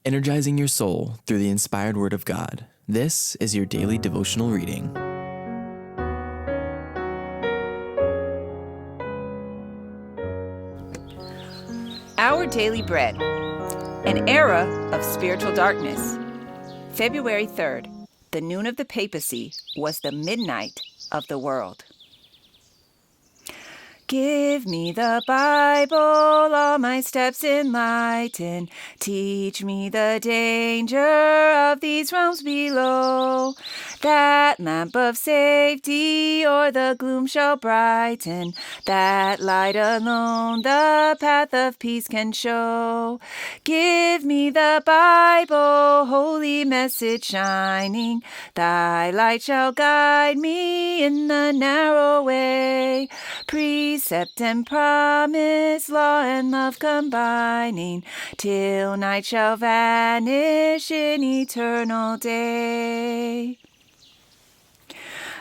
energizing your soul through the inspired Word of God. This is your daily devotional reading. Our Daily Bread, an era of spiritual darkness. February 3rd, the noon of the Papacy was the midnight of the world. Give me the Bible, all my steps enlighten. Teach me the danger of these realms below. That lamp of safety o'er the gloom shall brighten. That light alone the path of peace can show. Give me the Bible, holy message shining. Thy light shall guide me in the narrow way. Precept and promise, law and love combining, till night shall vanish in eternal day.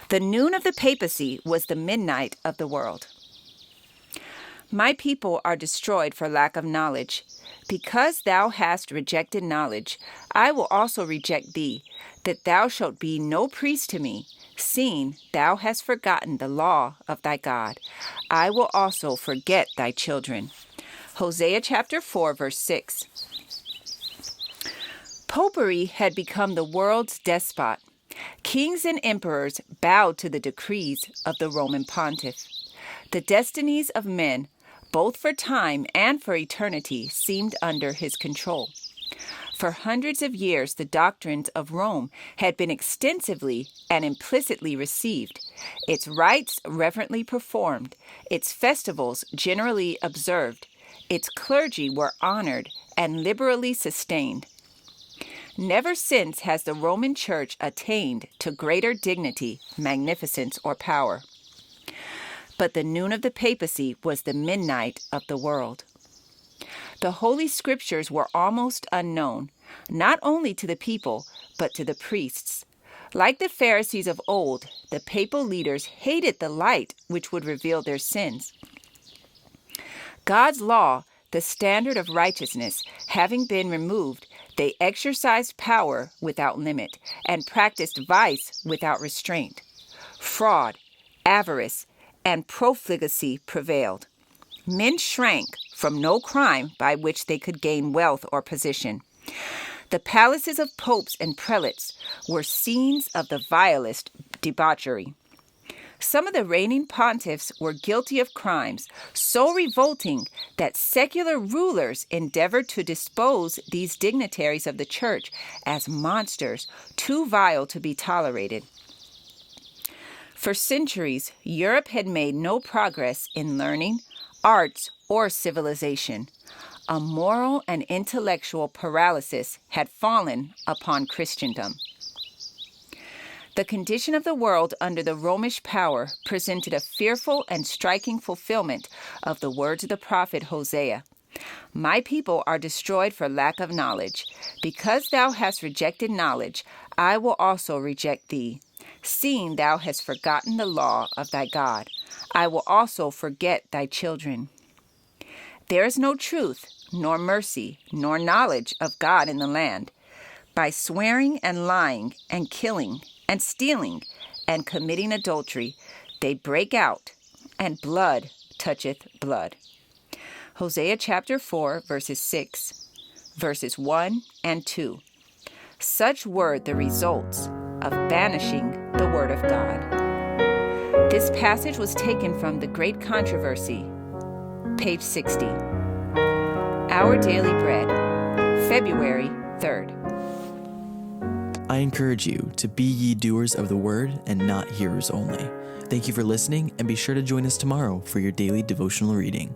The noon of the Papacy was the midnight of the world. My people are destroyed for lack of knowledge. Because thou hast rejected knowledge, I will also reject thee, that thou shalt be no priest to me, seeing thou hast forgotten the law of thy God. I will also forget thy children. Hosea chapter 4, verse 6. Popery had become the world's despot. Kings and emperors bowed to the decrees of the Roman pontiff. The destinies of men, both for time and for eternity, seemed under his control. For hundreds of years, the doctrines of Rome had been extensively and implicitly received, its rites reverently performed, its festivals generally observed, its clergy were honored and liberally sustained. Never since has the Roman Church attained to greater dignity, magnificence, or power. But the noon of the Papacy was the midnight of the world. The Holy Scriptures were almost unknown, not only to the people, but to the priests. Like the Pharisees of old, the papal leaders hated the light which would reveal their sins. God's law, the standard of righteousness, having been removed, they exercised power without limit and practiced vice without restraint. Fraud, avarice, and profligacy prevailed. Men shrank from no crime by which they could gain wealth or position. The palaces of popes and prelates were scenes of the vilest debauchery. Some of the reigning pontiffs were guilty of crimes so revolting that secular rulers endeavored to dispose these dignitaries of the church as monsters too vile to be tolerated. For centuries, Europe had made no progress in learning, arts, or civilization. A moral and intellectual paralysis had fallen upon Christendom. The condition of the world under the Romish power presented a fearful and striking fulfillment of the words of the prophet Hosea. My people are destroyed for lack of knowledge. Because thou hast rejected knowledge, I will also reject thee. Seeing thou hast forgotten the law of thy God, I will also forget thy children. There is no truth, nor mercy, nor knowledge of God in the land. By swearing and lying and killing and stealing and committing adultery, they break out, and blood toucheth blood. Hosea chapter 4, verses 6, verses 1 and 2. Such were the results of banishing the word of God. This passage was taken from The Great Controversy, page 60. Our Daily Bread, February 3rd. I encourage you to be ye doers of the word and not hearers only. Thank you for listening, and be sure to join us tomorrow for your daily devotional reading.